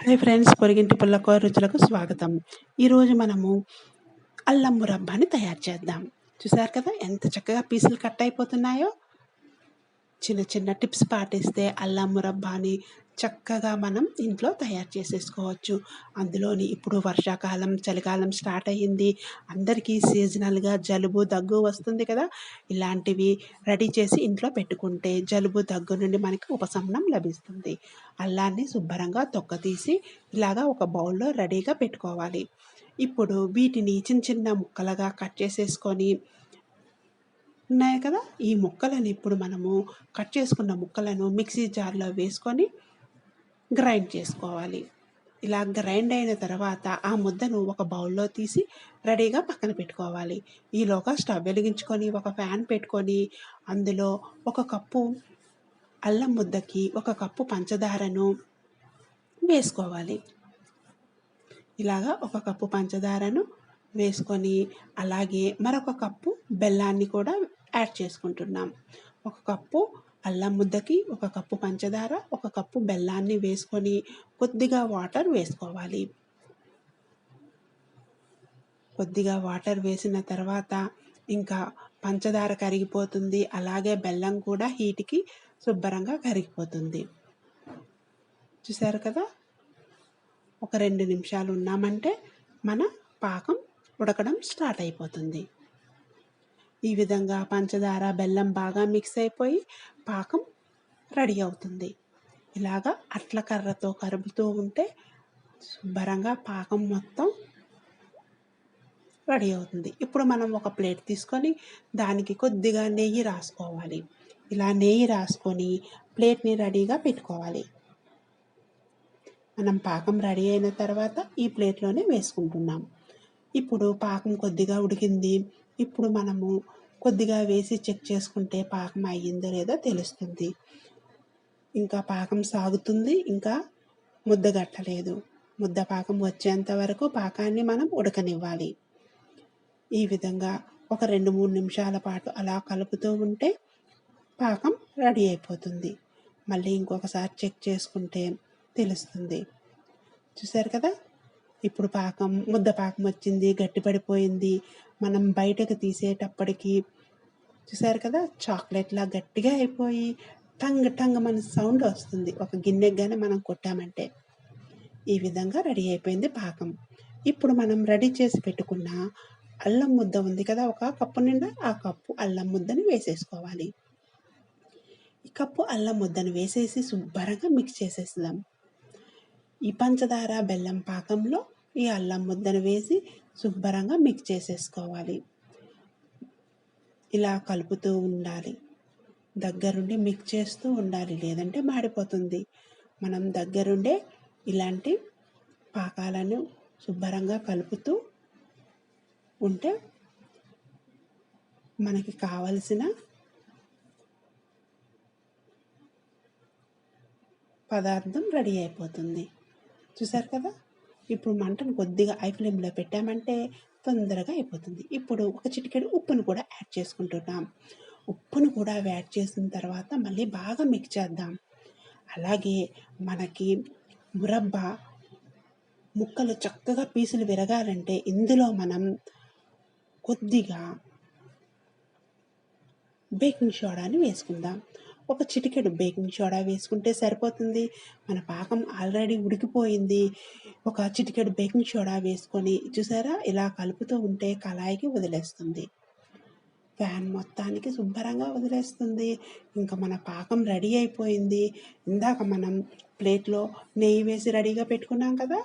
Hi friends, పొరిగింటి పుల్లకూర రుచులకు స్వాగతం. ఈరోజు మనము అల్లం మురబ్బాని తయారు చేద్దాం. చూసారు కదా ఎంత చక్కగా పీసులు కట్ అయిపోతున్నాయో. చిన్న చిన్న టిప్స్ పాటిస్తే అల్లం మురబ్బాని చక్కగా మనం ఇంట్లో తయారు చేసేసుకోవచ్చు. అందులోని ఇప్పుడు వర్షాకాలం, చలికాలం స్టార్ట్ అయ్యింది. అందరికీ సీజనల్గా జలుబు, దగ్గు వస్తుంది కదా. ఇలాంటివి రెడీ చేసి ఇంట్లో పెట్టుకుంటే జలుబు, దగ్గు నుండి మనకి ఉపశమనం లభిస్తుంది. అల్లాన్ని శుభ్రంగా తొక్క తీసి ఇలాగా ఒక బౌల్లో రెడీగా పెట్టుకోవాలి. ఇప్పుడు వీటిని చిన్న చిన్న ముక్కలుగా కట్ చేసేసుకొని ఉన్నాయి కదా, ఈ ముక్కలను ఇప్పుడు మనము కట్ చేసుకున్న ముక్కలను మిక్సీ జార్లో వేసుకొని గ్రైండ్ చేసుకోవాలి. ఇలా గ్రైండ్ అయిన తర్వాత ఆ ముద్దను ఒక బౌల్లో తీసి రెడీగా పక్కన పెట్టుకోవాలి. ఈలోగా స్టవ్ వెలిగించుకొని ఒక ఫ్యాన్ పెట్టుకొని అందులో ఒక కప్పు అల్లం ముద్దకి ఒక కప్పు పంచదారను వేసుకోవాలి. ఇలాగా ఒక కప్పు పంచదారను వేసుకొని అలాగే మరొక కప్పు బెల్లాన్ని కూడా యాడ్ చేసుకుంటున్నాం. ఒక కప్పు అల్లం ముద్దకి ఒక కప్పు పంచదార, ఒక కప్పు బెల్లాన్ని వేసుకొని కొద్దిగా వాటర్ వేసుకోవాలి. కొద్దిగా వాటర్ వేసిన తర్వాత ఇంకా పంచదార కరిగిపోతుంది, అలాగే బెల్లం కూడా హీట్కి శుభ్రంగా కరిగిపోతుంది. చూసారు కదా, ఒక 2 నిమిషాలు ఉన్నామంటే మన పాకం ఉడకడం స్టార్ట్ అయిపోతుంది. ఈ విధంగా పంచదార, బెల్లం బాగా మిక్స్ అయిపోయి పాకం రెడీ అవుతుంది. ఇలాగా అట్ల కర్రతో కరుపుతూ ఉంటే శుభ్రంగా పాకం మొత్తం రెడీ అవుతుంది. ఇప్పుడు మనం ఒక ప్లేట్ తీసుకొని దానికి కొద్దిగా నెయ్యి రాసుకోవాలి. ఇలా నెయ్యి రాసుకొని ప్లేట్ని రెడీగా పెట్టుకోవాలి. మనం పాకం రెడీ అయిన తర్వాత ఈ ప్లేట్లోనే వేసుకుంటున్నాం. ఇప్పుడు పాకం కొద్దిగా ఉడికింది. ఇప్పుడు మనము కొద్దిగా వేసి చెక్ చేసుకుంటే పాకం అయ్యిందో లేదో తెలుస్తుంది. ఇంకా పాకం సాగుతుంది, ఇంకా ముద్ద గట్టలేదు. ముద్ద పాకం వచ్చేంత వరకు పాకాన్ని మనం ఉడకనివ్వాలి. ఈ విధంగా ఒక 2-3 నిమిషాల పాటు అలా కలుపుతూ ఉంటే పాకం రెడీ అయిపోతుంది. మళ్ళీ ఇంకొకసారి చెక్ చేసుకుంటే తెలుస్తుంది. చూసారు కదా, ఇప్పుడు ముద్ద పాకం వచ్చింది, గట్టిపడిపోయింది. మనం బయటకు తీసేటప్పటికి చూసారు కదా, చాక్లెట్లా గట్టిగా అయిపోయి టంగ్ టంగ్ మన సౌండ్ వస్తుంది ఒక గిన్నెకి కానీ మనం కొట్టామంటే. ఈ విధంగా రెడీ అయిపోయింది పాకం. ఇప్పుడు మనం రెడీ చేసి పెట్టుకున్న అల్లం ముద్ద ఉంది కదా, ఒక కప్పు నిండా ఆ కప్పు అల్లం ముద్దని వేసేసుకోవాలి. ఈ కప్పు అల్లం ముద్దను వేసేసి శుభ్రంగా మిక్స్ చేసేద్దాం. ఈ పంచదార, బెల్లం పాకంలో ఈ అల్లం ముద్దను వేసి శుభ్రంగా మిక్స్ చేసేసుకోవాలి. ఇలా కలుపుతూ ఉండాలి, దగ్గరుండి మిక్స్ చేస్తూ ఉండాలి, లేదంటే మాడిపోతుంది. మనం దగ్గరుండే ఇలాంటి పాకాలను శుభ్రంగా కలుపుతూ ఉంటే మనకి కావలసిన పదార్థం రెడీ అయిపోతుంది. చూసారు కదా, ఇప్పుడు మంటను కొద్దిగా హై ఫ్లేమ్లో పెట్టామంటే తొందరగా అయిపోతుంది. ఇప్పుడు ఒక చిటికెడు ఉప్పును కూడా యాడ్ చేసుకుంటున్నాం. ఉప్పును కూడా యాడ్ చేసిన తర్వాత మళ్ళీ బాగా మిక్స్ చేద్దాం. అలాగే మనకి మురబ్బా ముక్కలు చక్కగా పీసులు విరగాలంటే ఇందులో మనం కొద్దిగా బేకింగ్ సోడాని వేసుకుందాం. ఒక చిటికెడు బేకింగ్ సోడా వేసుకుంటే సరిపోతుంది. మన పాకం ఆల్రెడీ ఉడికిపోయింది. ఒక చిటికెడు బేకింగ్ సోడా వేసుకొని చూసారా, ఇలా కలుపుతూ ఉంటే కళాయికి వదిలేస్తుంది, ఫ్యాన్ మొత్తానికి శుభ్రంగా వదిలేస్తుంది. ఇంకా మన పాకం రెడీ అయిపోయింది. ఇందాక మనం ప్లేట్లో నెయ్యి వేసి రెడీగా పెట్టుకున్నాం కదా,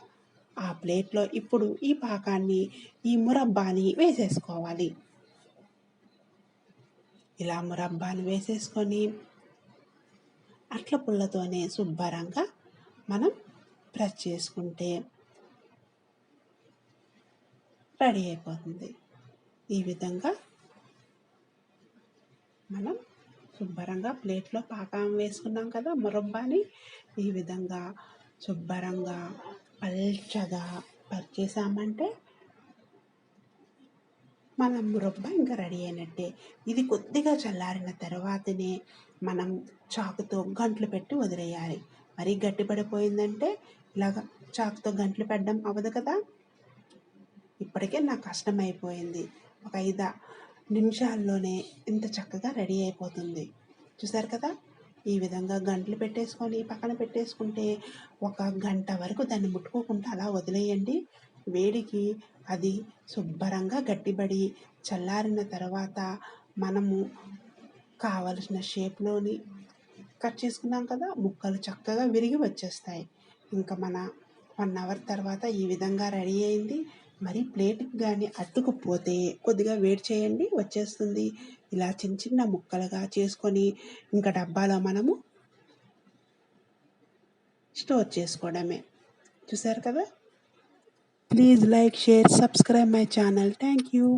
ఆ ప్లేట్లో ఇప్పుడు ఈ పాకాన్ని, ఈ మురబ్బాని వేసేసుకోవాలి. ఇలా మురబ్బాని వేసేసుకొని అట్ల పుల్లతోనే శుభ్రంగా మనం ప్రెస్ చేసుకుంటే రెడీ అయిపోతుంది. ఈ విధంగా మనం శుభ్రంగా ప్లేట్లో పాకం వేసుకున్నాం కదా మురబ్బాని, ఈ విధంగా శుభ్రంగా పల్చగా పరిచేసామంటే మన మురబ్బా ఇంకా రెడీ అయినట్టే. ఇది కొద్దిగా చల్లారిన తర్వాతనే మనం చాకుతో గంట్లు పెట్టి వదిలేయాలి. మరీ గట్టిపడిపోయిందంటే ఇలాగ చాకుతో గంటలు పెట్టడం అవ్వదు కదా. ఇప్పటికే నాకు కష్టమైపోయింది. ఒక 5 నిమిషాల్లోనే ఇంత చక్కగా రెడీ అయిపోతుంది. చూసారు కదా. ఈ విధంగా గంటలు పెట్టేసుకొని పక్కన పెట్టేసుకుంటే ఒక గంట వరకు దాన్ని ముట్టుకోకుండా అలా వదిలేయండి. వేడికి అది శుభ్రంగా గట్టిబడి చల్లారిన తర్వాత మనము కావలసిన షేప్లోని కట్ చేసుకున్నాం కదా, ముక్కలు చక్కగా విరిగి వచ్చేస్తాయి. ఇంకా మన 1 అవర్ తర్వాత ఈ విధంగా రెడీ అయింది. మరి ప్లేట్కి కానీ అతుకుపోతే కొద్దిగా వేడి చేయండి, వచ్చేస్తుంది. ఇలా చిన్న చిన్న ముక్కలుగా చేసుకొని ఇంకా డబ్బాలో మనము స్టోర్ చేసుకోవడమే. చూసారు కదా. Please like, share, subscribe my channel. Thank you.